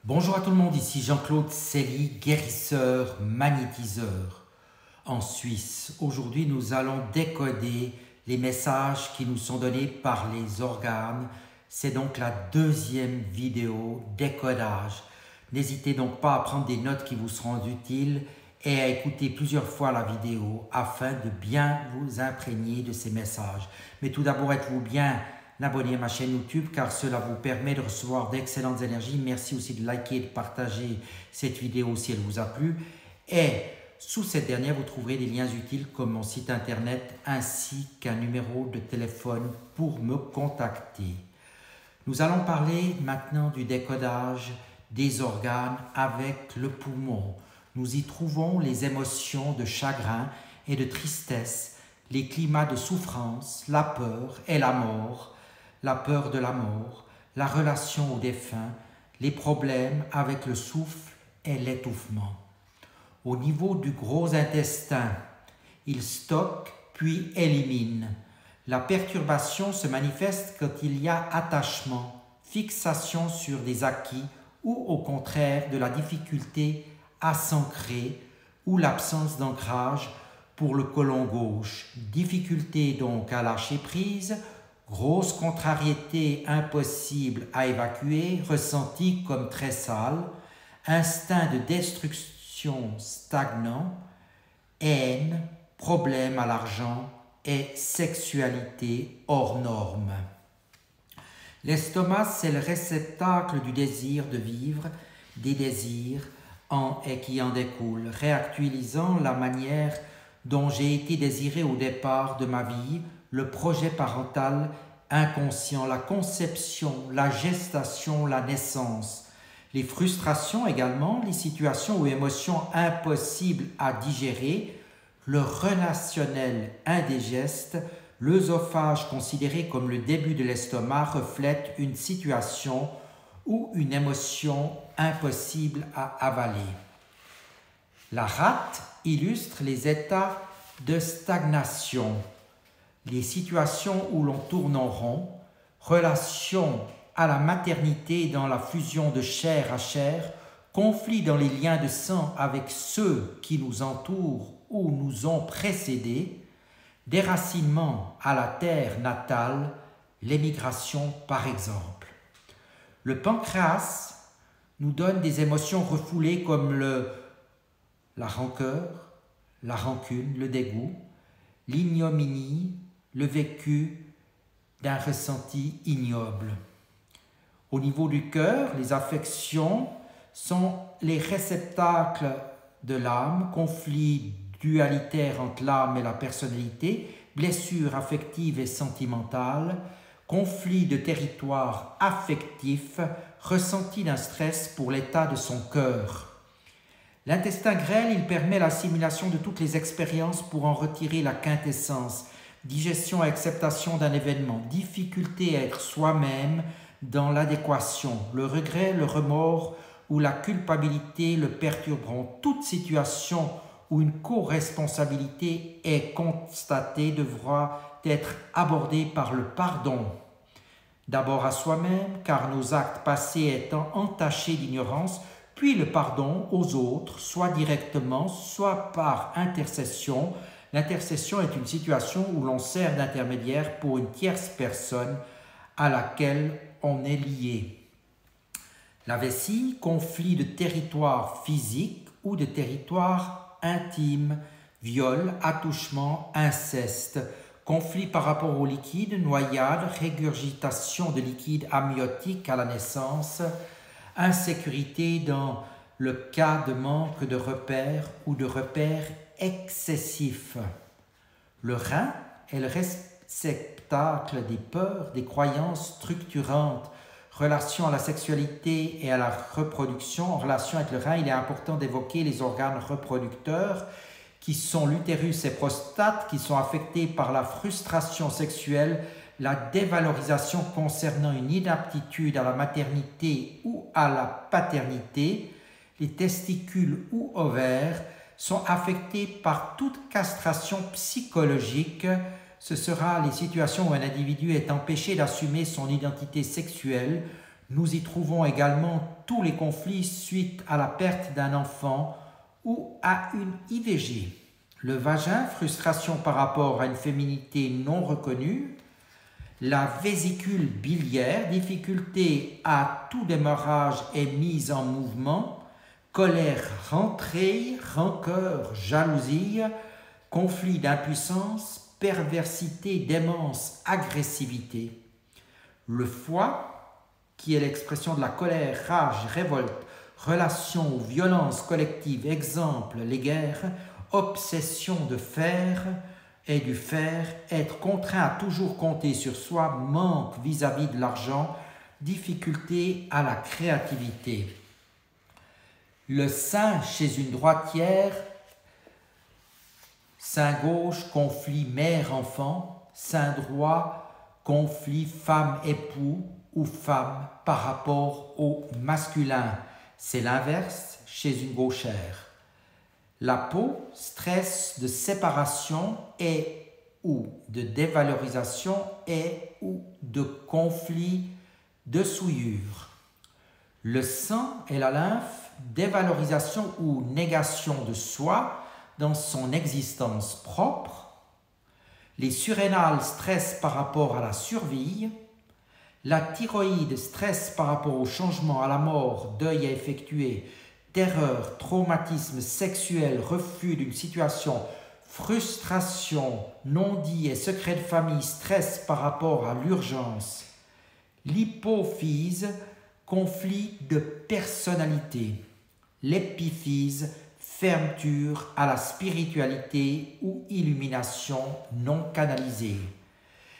Bonjour à tout le monde, ici Jean-Claude Selly, guérisseur, magnétiseur en Suisse. Aujourd'hui, nous allons décoder les messages qui nous sont donnés par les organes. C'est donc la deuxième vidéo décodage. N'hésitez donc pas à prendre des notes qui vous seront utiles et à écouter plusieurs fois la vidéo afin de bien vous imprégner de ces messages. Mais tout d'abord, êtes-vous bien abonné à ma chaîne YouTube car cela vous permet de recevoir d'excellentes énergies. Merci aussi de liker et de partager cette vidéo si elle vous a plu. Et sous cette dernière, vous trouverez des liens utiles comme mon site internet ainsi qu'un numéro de téléphone pour me contacter. Nous allons parler maintenant du décodage des organes avec le poumon. Nous y trouvons les émotions de chagrin et de tristesse, les climats de souffrance, la peur et la mort, la peur de la mort, la relation au défunt, les problèmes avec le souffle et l'étouffement. Au niveau du gros intestin, il stocke puis élimine. La perturbation se manifeste quand il y a attachement, fixation sur des acquis ou au contraire de la difficulté à s'ancrer ou l'absence d'ancrage pour le côlon gauche. Difficulté donc à lâcher prise, grosse contrariété impossible à évacuer, ressentie comme très sale, instinct de destruction stagnant, haine, problème à l'argent et sexualité hors norme. L'estomac, c'est le réceptacle du désir de vivre, des désirs et qui en découlent, réactualisant la manière dont j'ai été désiré au départ de ma vie, le projet parental inconscient, la conception, la gestation, la naissance, les frustrations également, les situations ou émotions impossibles à digérer, le relationnel indigeste, l'œsophage considéré comme le début de l'estomac reflète une situation ou une émotion impossible à avaler. La rate illustre les états de stagnation, les situations où l'on tourne en rond, relation à la maternité dans la fusion de chair à chair, conflit dans les liens de sang avec ceux qui nous entourent ou nous ont précédés, déracinement à la terre natale, l'émigration par exemple. Le pancréas nous donne des émotions refoulées comme la rancœur, la rancune, le dégoût, l'ignominie, le vécu d'un ressenti ignoble. Au niveau du cœur, les affections sont les réceptacles de l'âme, conflits dualitaires entre l'âme et la personnalité, blessures affectives et sentimentales, conflits de territoire affectif, ressenti d'un stress pour l'état de son cœur. L'intestin grêle, il permet l'assimilation de toutes les expériences pour en retirer la quintessence, digestion et acceptation d'un événement, difficulté à être soi-même dans l'adéquation, le regret, le remords ou la culpabilité le perturberont. Toute situation où une co-responsabilité est constatée devra être abordée par le pardon. D'abord à soi-même, car nos actes passés étant entachés d'ignorance, puis le pardon aux autres, soit directement, soit par intercession. L'intercession est une situation où l'on sert d'intermédiaire pour une tierce personne à laquelle on est lié. La vessie, conflit de territoire physique ou de territoire intime, viol, attouchement, inceste, conflit par rapport au liquide, noyade, régurgitation de liquide amniotique à la naissance, insécurité dans le cas de manque de repères ou de repères excessifs. Le rein est le réceptacle des peurs, des croyances structurantes. Relation à la sexualité et à la reproduction. En relation avec le rein, il est important d'évoquer les organes reproducteurs qui sont l'utérus et prostate, qui sont affectés par la frustration sexuelle, la dévalorisation concernant une inaptitude à la maternité ou à la paternité. Les testicules ou ovaires sont affectés par toute castration psychologique. Ce sera les situations où un individu est empêché d'assumer son identité sexuelle, Nous y trouvons également tous les conflits suite à la perte d'un enfant ou à une IVG. Le vagin, frustration par rapport à une féminité non reconnue. La vésicule biliaire, difficulté à tout démarrage et mise en mouvement. Colère rentrée, rancœur, jalousie, conflit d'impuissance, perversité, démence, agressivité. Le foie, qui est l'expression de la colère, rage, révolte, relation ou violence collective, exemple, les guerres, obsession de faire et du faire, être contraint à toujours compter sur soi, manque vis-à-vis de l'argent, difficulté à la créativité. Le sein chez une droitière, sein gauche, conflit mère-enfant, sein droit, conflit femme-époux ou femme par rapport au masculin. C'est l'inverse chez une gauchère. La peau, stress de séparation et ou de dévalorisation et ou de conflit de souillure. Le sang et la lymphe, dévalorisation ou négation de soi dans son existence propre. Les surrénales, stress par rapport à la survie. La thyroïde, stress par rapport au changement, à la mort, deuil à effectuer, terreur, traumatisme sexuel, refus d'une situation, frustration, non-dit et secret de famille, stress par rapport à l'urgence. L'hypophyse, conflit de personnalité. L'épiphyse, fermeture à la spiritualité ou illumination non canalisée.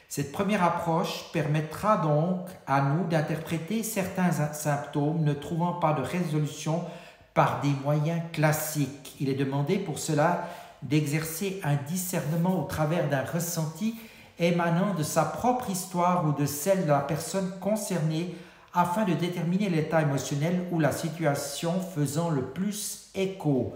Cette première approche permettra donc à nous d'interpréter certains symptômes ne trouvant pas de résolution par des moyens classiques. Il est demandé pour cela d'exercer un discernement au travers d'un ressenti émanant de sa propre histoire ou de celle de la personne concernée afin de déterminer l'état émotionnel ou la situation faisant le plus écho.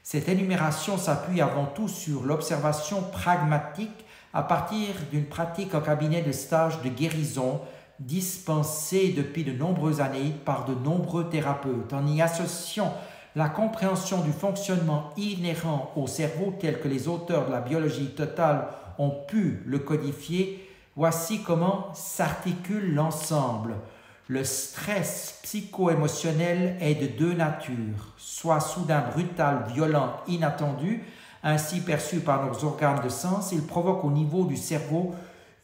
Cette énumération s'appuie avant tout sur l'observation pragmatique à partir d'une pratique en cabinet de stage de guérison dispensée depuis de nombreuses années par de nombreux thérapeutes. En y associant la compréhension du fonctionnement inhérent au cerveau tel que les auteurs de la biologie totale ont pu le codifier, voici comment s'articule l'ensemble. Le stress psycho-émotionnel est de deux natures, soit soudain, brutal, violent, inattendu, ainsi perçu par nos organes de sens, il provoque au niveau du cerveau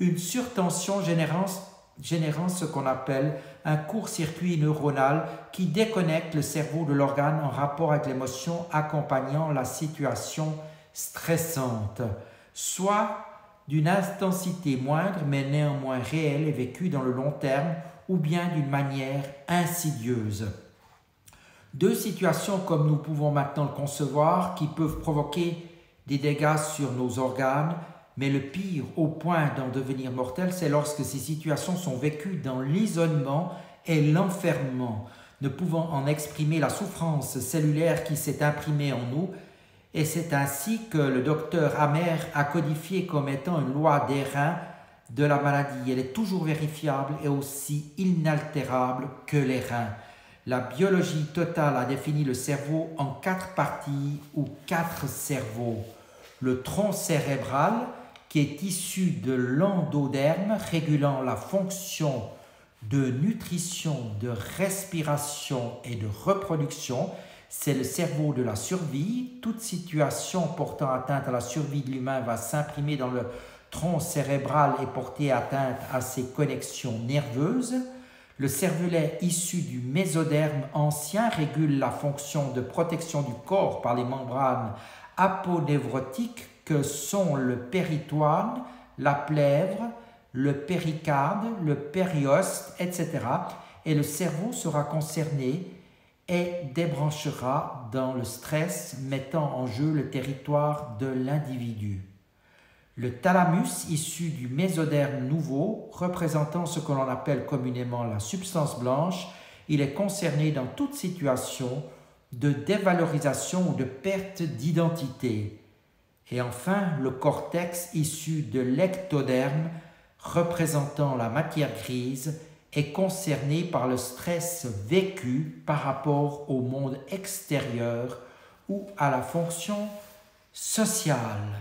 une surtension générant ce qu'on appelle un court-circuit neuronal qui déconnecte le cerveau de l'organe en rapport avec l'émotion accompagnant la situation stressante, soit d'une intensité moindre mais néanmoins réelle et vécue dans le long terme ou bien d'une manière insidieuse. Deux situations comme nous pouvons maintenant le concevoir qui peuvent provoquer des dégâts sur nos organes, mais le pire au point d'en devenir mortel, c'est lorsque ces situations sont vécues dans l'isolement et l'enfermement, ne pouvant en exprimer la souffrance cellulaire qui s'est imprimée en nous, et c'est ainsi que le docteur Hammer a codifié comme étant une loi des reins de la maladie. Elle est toujours vérifiable et aussi inaltérable que les reins. La biologie totale a défini le cerveau en 4 parties ou 4 cerveaux. Le tronc cérébral, qui est issu de l'endoderme, régulant la fonction de nutrition, de respiration et de reproduction. C'est le cerveau de la survie. Toute situation portant atteinte à la survie de l'humain va s'imprimer dans le tronc cérébral et porter atteinte à ses connexions nerveuses. Le cervelet issu du mésoderme ancien régule la fonction de protection du corps par les membranes aponévrotiques que sont le péritoine, la plèvre, le péricarde, le périoste, etc. Et le cerveau sera concerné et débranchera dans le stress, mettant en jeu le territoire de l'individu. Le thalamus, issu du mésoderme nouveau, représentant ce que l'on appelle communément la substance blanche, il est concerné dans toute situation de dévalorisation ou de perte d'identité. Et enfin, le cortex, issu de l'ectoderme, représentant la matière grise, est concerné par le stress vécu par rapport au monde extérieur ou à la fonction sociale.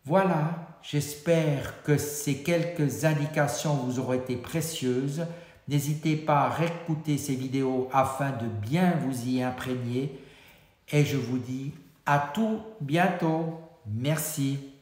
Voilà, j'espère que ces quelques indications vous auront été précieuses. N'hésitez pas à réécouter ces vidéos afin de bien vous y imprégner. Et je vous dis à tout bientôt. Merci.